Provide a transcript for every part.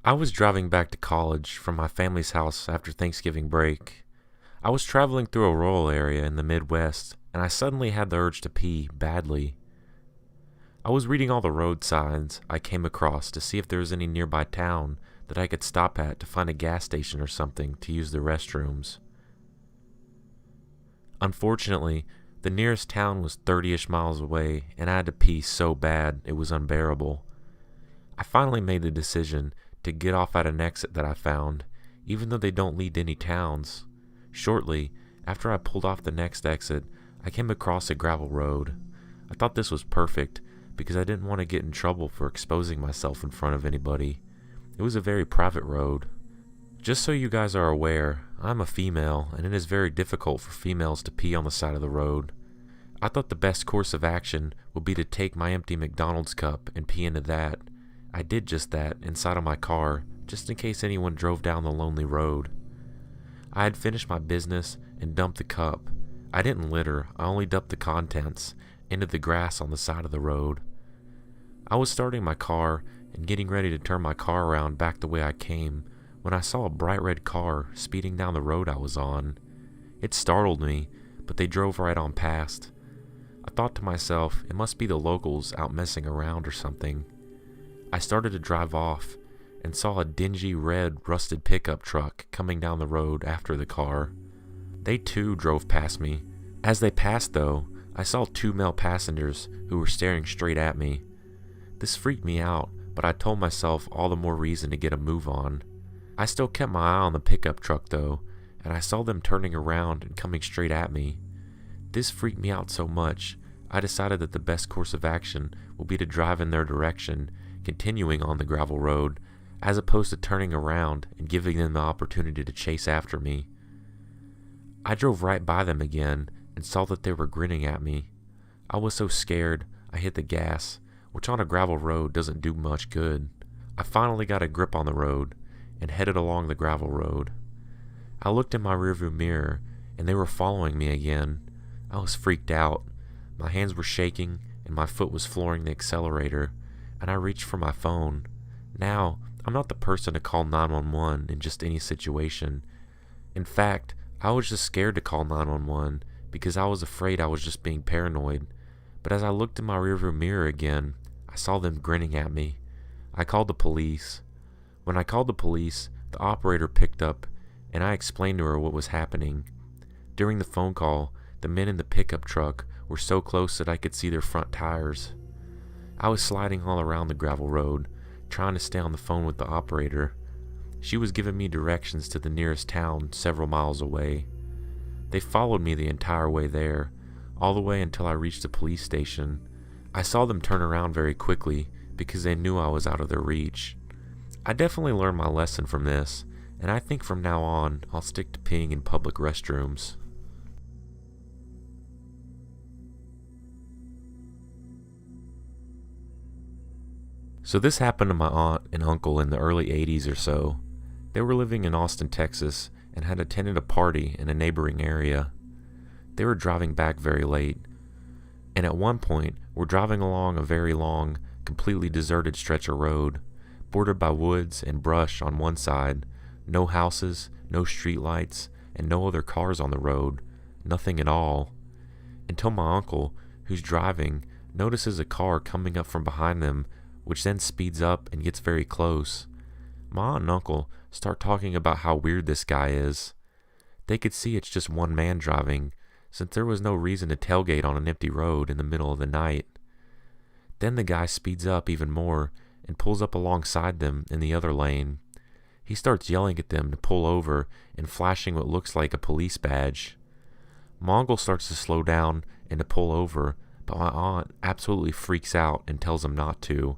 I was driving back to college from my family's house after Thanksgiving break. I was traveling through a rural area in the Midwest, and I suddenly had the urge to pee badly. I was reading all the road signs I came across to see if there was any nearby town that I could stop at to find a gas station or something to use the restrooms. Unfortunately, the nearest town was 30-ish miles away, and I had to pee so bad it was unbearable. I finally made the decision to get off at an exit that I found, even though they don't lead to any towns. Shortly after I pulled off the next exit, I came across a gravel road. I thought this was perfect because I didn't want to get in trouble for exposing myself in front of anybody. It was a very private road. Just so you guys are aware, I'm a female, and it is very difficult for females to pee on the side of the road. I thought the best course of action would be to take my empty McDonald's cup and pee into that. I did just that inside of my car, just in case anyone drove down the lonely road. I had finished my business and dumped the cup. I didn't litter, I only dumped the contents into the grass on the side of the road. I was starting my car and getting ready to turn my car around back the way I came when I saw a bright red car speeding down the road I was on. It startled me, but they drove right on past. I thought to myself, it must be the locals out messing around or something. I started to drive off and saw a dingy red rusted pickup truck coming down the road after the car. They too drove past me. As they passed though, I saw two male passengers who were staring straight at me. This freaked me out, but I told myself all the more reason to get a move on. I still kept my eye on the pickup truck though, and I saw them turning around and coming straight at me. This freaked me out so much, I decided that the best course of action would be to drive in their direction, continuing on the gravel road, as opposed to turning around and giving them the opportunity to chase after me. I drove right by them again and saw that they were grinning at me. I was so scared, I hit the gas, which on a gravel road doesn't do much good. I finally got a grip on the road and headed along the gravel road. I looked in my rearview mirror and they were following me again. I was freaked out. My hands were shaking and my foot was flooring the accelerator, and I reached for my phone. Now, I'm not the person to call 911 in just any situation. In fact, I was just scared to call 911 because I was afraid I was just being paranoid. But as I looked in my rearview mirror again, I saw them grinning at me. I called the police. When I called the police, the operator picked up and I explained to her what was happening. During the phone call, the men in the pickup truck were so close that I could see their front tires. I was sliding all around the gravel road, trying to stay on the phone with the operator. She was giving me directions to the nearest town several miles away. They followed me the entire way there, all the way until I reached the police station. I saw them turn around very quickly because they knew I was out of their reach. I definitely learned my lesson from this, and I think from now on I'll stick to peeing in public restrooms. So this happened to my aunt and uncle in the early 80s or so. They were living in Austin, Texas, and had attended a party in a neighboring area. They were driving back very late, and at one point were driving along a very long, completely deserted stretch of road, bordered by woods and brush on one side, no houses, no street lights, and no other cars on the road, nothing at all, until my uncle, who's driving, notices a car coming up from behind them, which then speeds up and gets very close. My aunt and uncle start talking about how weird this guy is. They could see it's just one man driving, since there was no reason to tailgate on an empty road in the middle of the night. Then the guy speeds up even more and pulls up alongside them in the other lane. He starts yelling at them to pull over and flashing what looks like a police badge. My uncle starts to slow down and to pull over, but my aunt absolutely freaks out and tells him not to.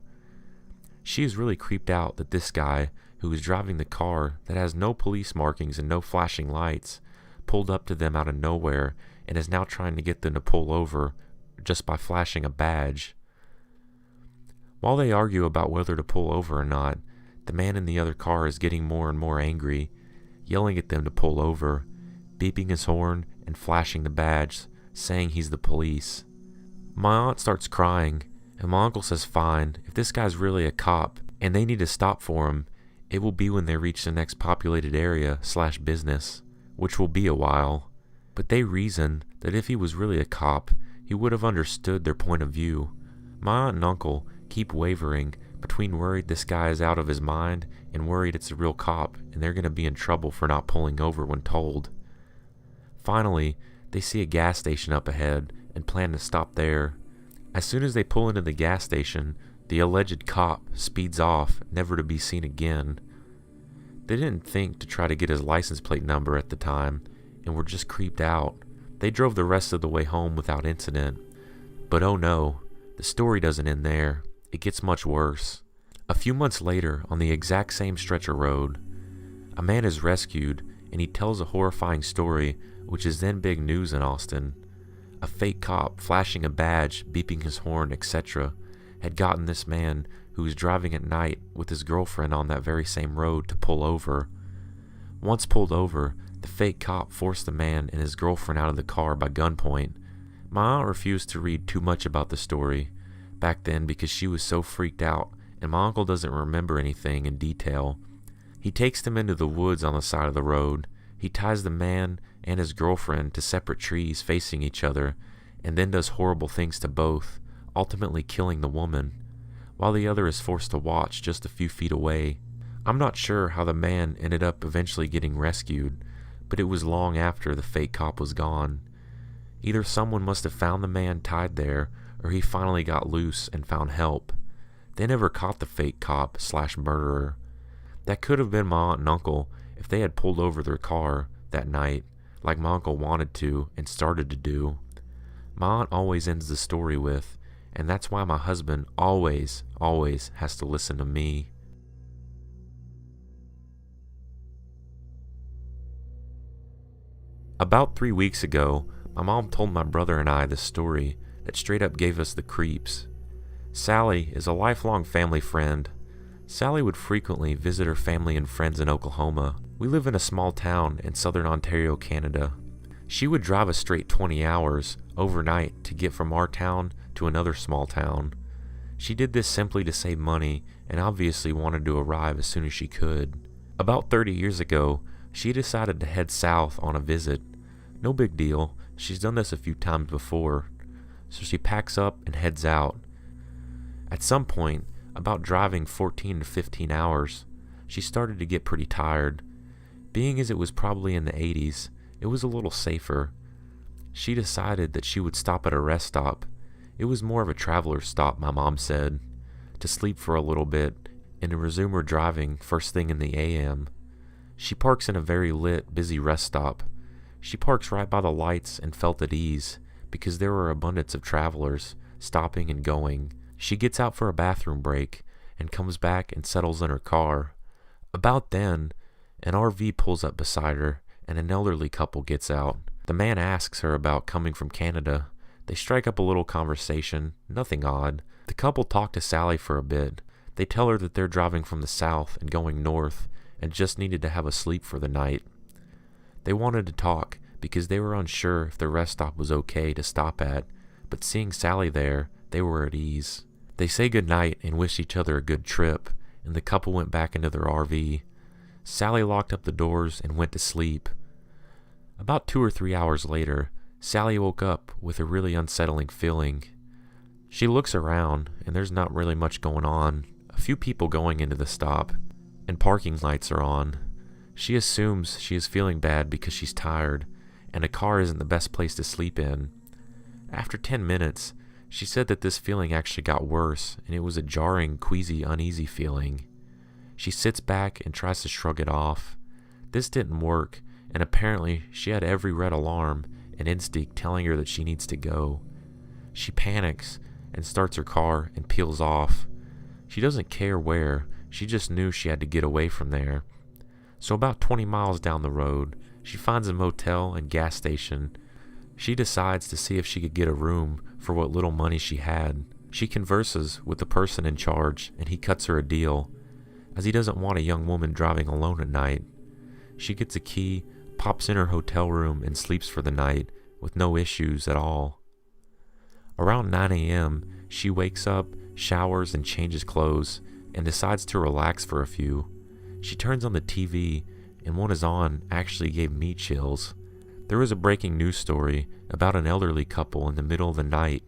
She is really creeped out that this guy, who is driving the car that has no police markings and no flashing lights, pulled up to them out of nowhere and is now trying to get them to pull over just by flashing a badge. While they argue about whether to pull over or not, the man in the other car is getting more and more angry, yelling at them to pull over, beeping his horn and flashing the badge, saying he's the police. My aunt starts crying, and my uncle says fine, if this guy's really a cop and they need to stop for him, It will be when they reach the next populated area/business, which will be a while. But they reason that if he was really a cop, he would have understood their point of view. My aunt and uncle keep wavering between worried this guy is out of his mind and worried it's a real cop and they're going to be in trouble for not pulling over when told. Finally, they see a gas station up ahead and plan to stop there. As soon as they pull into the gas station, the alleged cop speeds off, never to be seen again. They didn't think to try to get his license plate number at the time and were just creeped out. They drove the rest of the way home without incident. But oh no, the story doesn't end there. It gets much worse. A few months later, on the exact same stretch of road, a man is rescued and he tells a horrifying story which is then big news in Austin. A fake cop flashing a badge, beeping his horn, etc. had gotten this man who was driving at night with his girlfriend on that very same road to pull over. Once pulled over, the fake cop forced the man and his girlfriend out of the car by gunpoint. My aunt refused to read too much about the story back then because she was so freaked out, and my uncle doesn't remember anything in detail. He takes them into the woods on the side of the road. He ties the man and his girlfriend to separate trees facing each other, and then does horrible things to both, ultimately killing the woman, while the other is forced to watch just a few feet away. I'm not sure how the man ended up eventually getting rescued, but it was long after the fake cop was gone. Either someone must have found the man tied there, or he finally got loose and found help. They never caught the fake cop/murderer. That could have been my aunt and uncle if they had pulled over their car that night, like my uncle wanted to and started to do. My aunt always ends the story with, and that's why my husband always has to listen to me. About 3 weeks ago, my mom told my brother and I this story that straight up gave us the creeps. Sally is a lifelong family friend. Sally would frequently visit her family and friends in Oklahoma. We live in a small town in southern Ontario, Canada. She would drive a straight 20 hours overnight to get from our town to another small town. She did this simply to save money and obviously wanted to arrive as soon as she could. About 30 years ago, she decided to head south on a visit. No big deal, she's done this a few times before. So she packs up and heads out. At some point, about driving 14 to 15 hours, she started to get pretty tired. Being as it was probably in the 80s, it was a little safer. She decided that she would stop at a rest stop. It was more of a traveler's stop, my mom said, to sleep for a little bit and to resume her driving first thing in the AM. She parks in a very lit, busy rest stop. She parks right by the lights and felt at ease because there were abundance of travelers stopping and going. She gets out for a bathroom break and comes back and settles in her car. About then, an RV pulls up beside her and an elderly couple gets out. The man asks her about coming from Canada. They strike up a little conversation, nothing odd. The couple talk to Sally for a bit. They tell her that they're driving from the south and going north and just needed to have a sleep for the night. They wanted to talk because they were unsure if the rest stop was okay to stop at, but seeing Sally there, they were at ease. They say goodnight and wish each other a good trip, and the couple went back into their RV. Sally locked up the doors and went to sleep. About 2 or 3 hours later, Sally woke up with a really unsettling feeling. She looks around, and there's not really much going on. A few people going into the stop, and parking lights are on. She assumes she is feeling bad because she's tired, and a car isn't the best place to sleep in. After 10 minutes, she said that this feeling actually got worse, and it was a jarring, queasy, uneasy feeling. She sits back and tries to shrug it off. This didn't work, and apparently she had every red alarm and instinct telling her that she needs to go. She panics and starts her car and peels off. She doesn't care where, she just knew she had to get away from there. So about 20 miles down the road, she finds a motel and gas station. She decides to see if she could get a room for what little money she had. She converses with the person in charge, and he cuts her a deal, as he doesn't want a young woman driving alone at night. She gets a key, pops in her hotel room, and sleeps for the night with no issues at all. Around 9 a.m., she wakes up, showers, and changes clothes, and decides to relax for a few. She turns on the TV, and what is on actually gave me chills. There was a breaking news story about an elderly couple in the middle of the night.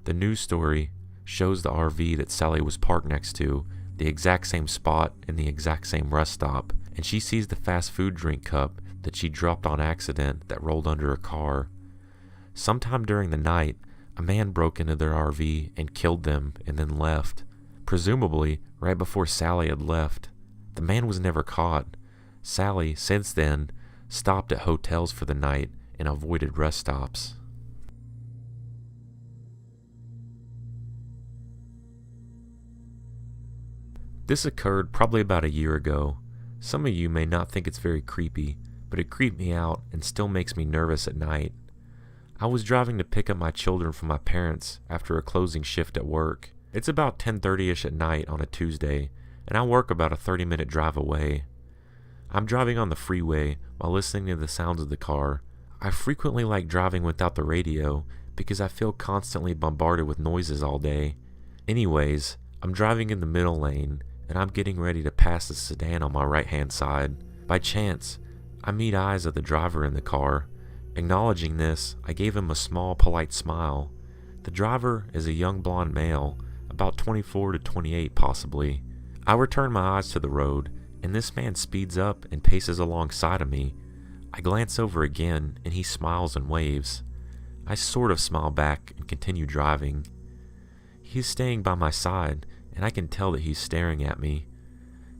The news story shows the RV that Sally was parked next to, the exact same spot and the exact same rest stop, and she sees the fast food drink cup that she dropped on accident that rolled under her car. Sometime during the night, a man broke into their RV and killed them and then left, presumably right before Sally had left. The man was never caught. Sally, since then, stopped at hotels for the night and avoided rest stops. This occurred probably about a year ago. Some of you may not think it's very creepy, but it creeped me out and still makes me nervous at night. I was driving to pick up my children from my parents after a closing shift at work. It's about 10:30ish at night on a Tuesday, and I work about a 30-minute drive away. I'm driving on the freeway while listening to the sounds of the car. I frequently like driving without the radio because I feel constantly bombarded with noises all day. Anyways, I'm driving in the middle lane, and I'm getting ready to pass the sedan on my right-hand side. By chance, I meet eyes of the driver in the car. Acknowledging this, I gave him a small, polite smile. The driver is a young blonde male, about 24 to 28 possibly. I return my eyes to the road, and this man speeds up and paces alongside of me. I glance over again, and he smiles and waves. I sort of smile back and continue driving. He's staying by my side, and I can tell that he's staring at me.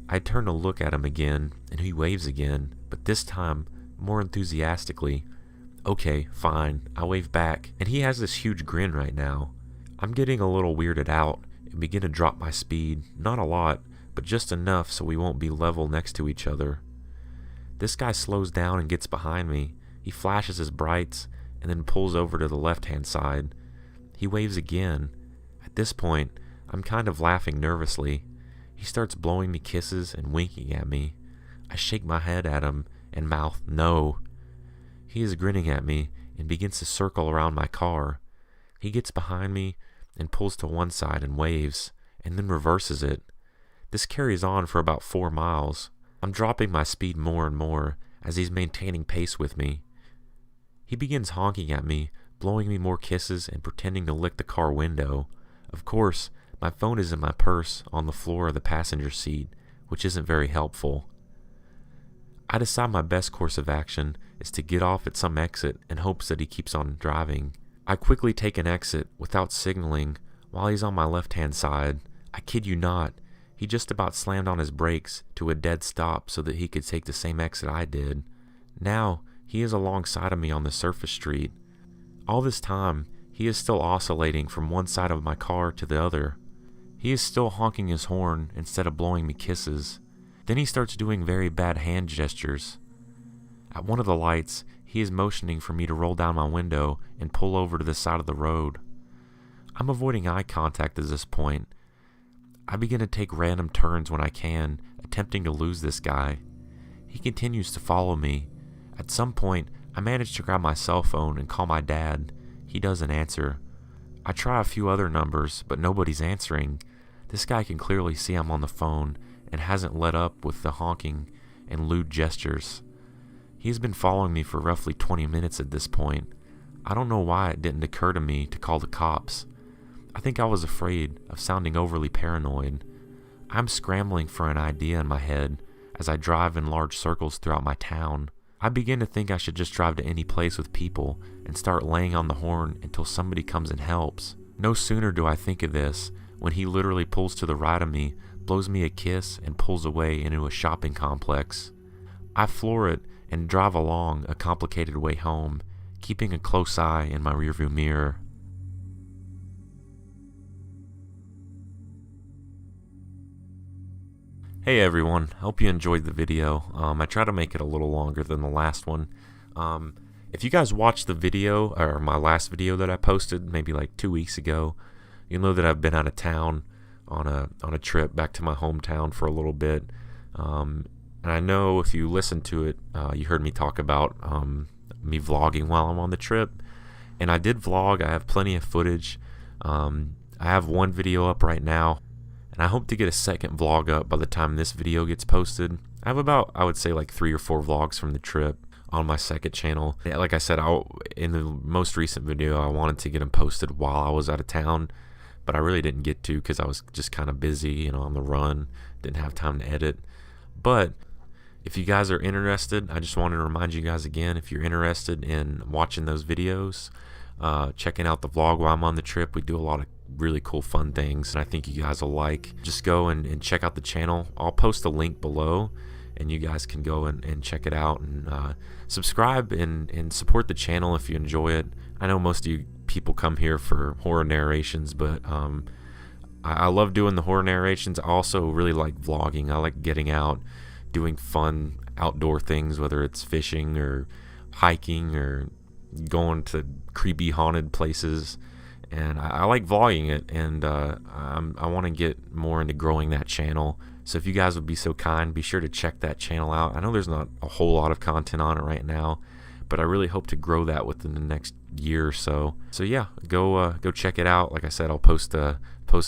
I turn to look at him again, and he waves again, but this time more enthusiastically. Okay, fine, I wave back, and he has this huge grin right now. I'm getting a little weirded out and begin to drop my speed, not a lot, but just enough so we won't be level next to each other. This guy slows down and gets behind me. He flashes his brights and then pulls over to the left-hand side. He waves again. At this point, I'm kind of laughing nervously. He starts blowing me kisses and winking at me. I shake my head at him and mouth no. He is grinning at me and begins to circle around my car. He gets behind me and pulls to one side and waves, and then reverses it. This carries on for about 4 miles. I'm dropping my speed more and more as he's maintaining pace with me. He begins honking at me, blowing me more kisses and pretending to lick the car window. Of course, my phone is in my purse on the floor of the passenger seat, which isn't very helpful. I decide my best course of action is to get off at some exit in hopes that he keeps on driving. I quickly take an exit without signaling while he's on my left-hand side. I kid you not, he just about slammed on his brakes to a dead stop so that he could take the same exit I did. Now, he is alongside of me on the surface street. All this time, he is still oscillating from one side of my car to the other. He is still honking his horn instead of blowing me kisses. Then he starts doing very bad hand gestures. At one of the lights, he is motioning for me to roll down my window and pull over to the side of the road. I'm avoiding eye contact at this point. I begin to take random turns when I can, attempting to lose this guy. He continues to follow me. At some point, I manage to grab my cell phone and call my dad. He doesn't answer. I try a few other numbers, but nobody's answering. This guy can clearly see I'm on the phone and hasn't let up with the honking and lewd gestures. He's been following me for roughly 20 minutes at this point. I don't know why it didn't occur to me to call the cops. I think I was afraid of sounding overly paranoid. I'm scrambling for an idea in my head as I drive in large circles throughout my town. I begin to think I should just drive to any place with people and start laying on the horn until somebody comes and helps. No sooner do I think of this when he literally pulls to the right of me, blows me a kiss, and pulls away into a shopping complex. I floor it and drive along a complicated way home, keeping a close eye in my rearview mirror. Hey everyone, hope you enjoyed the video. I try to make it a little longer than the last one. If you guys watched the video, or my last video that I posted maybe like 2 weeks ago, you'll know that I've been out of town on a trip back to my hometown for a little bit. And I know if you listened to it, you heard me talk about me vlogging while I'm on the trip. And I did vlog. I have plenty of footage. I have one video up right now. And I hope to get a second vlog up by the time this video gets posted. I have about, I would say, like 3 or 4 vlogs from the trip on my second channel. Yeah, like I said, in the most recent video, I wanted to get them posted while I was out of town, but I really didn't get to because I was just kind of busy, on the run, didn't have time to edit. But if you guys are interested, I just wanted to remind you guys again, if you're interested in watching those videos, checking out the vlog while I'm on the trip, we do a lot of really cool fun things, and I think you guys will like. Just go and check out the channel. I'll post a link below, and you guys can go and check it out, and subscribe and support the channel if you enjoy it. I know most of you people come here for horror narrations, but I love doing the horror narrations. I also really like vlogging. I like getting out, doing fun outdoor things, whether it's fishing or hiking or going to creepy haunted places, and I like vlogging it, and I want to get more into growing that channel. So if you guys would be so kind, be sure to check that channel out. I know there's not a whole lot of content on it right now, but I really hope to grow that within the next year or so. So yeah, go check it out. Like I said, I'll post the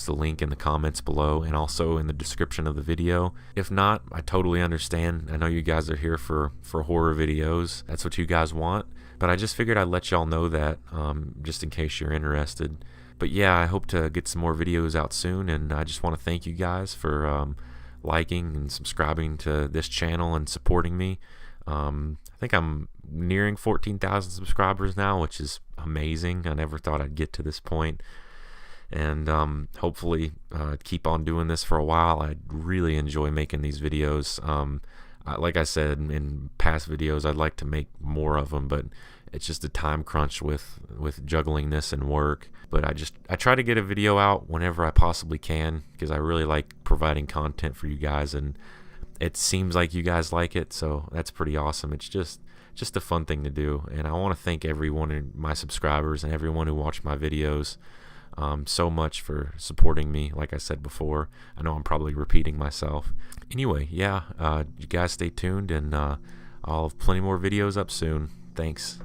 link in the comments below and also in the description of the video. If not, I totally understand. I know you guys are here for horror videos. That's what you guys want. But I just figured I'd let y'all know that, just in case you're interested. But yeah, I hope to get some more videos out soon, and I just want to thank you guys for liking and subscribing to this channel and supporting me. I think I'm nearing 14,000 subscribers now, which is amazing. I never thought I'd get to this point. And hopefully keep on doing this for a while. I really enjoy making these videos. Like I said in past videos, I'd like to make more of them, but it's just a time crunch with juggling this and work. But I try to get a video out whenever I possibly can, because I really like providing content for you guys, and it seems like you guys like it, so that's pretty awesome. It's just a fun thing to do, and I want to thank everyone of my subscribers and everyone who watched my videos so much for supporting me. Like I said before, I know I'm probably repeating myself. Anyway, yeah, you guys stay tuned, and I'll have plenty more videos up soon. Thanks.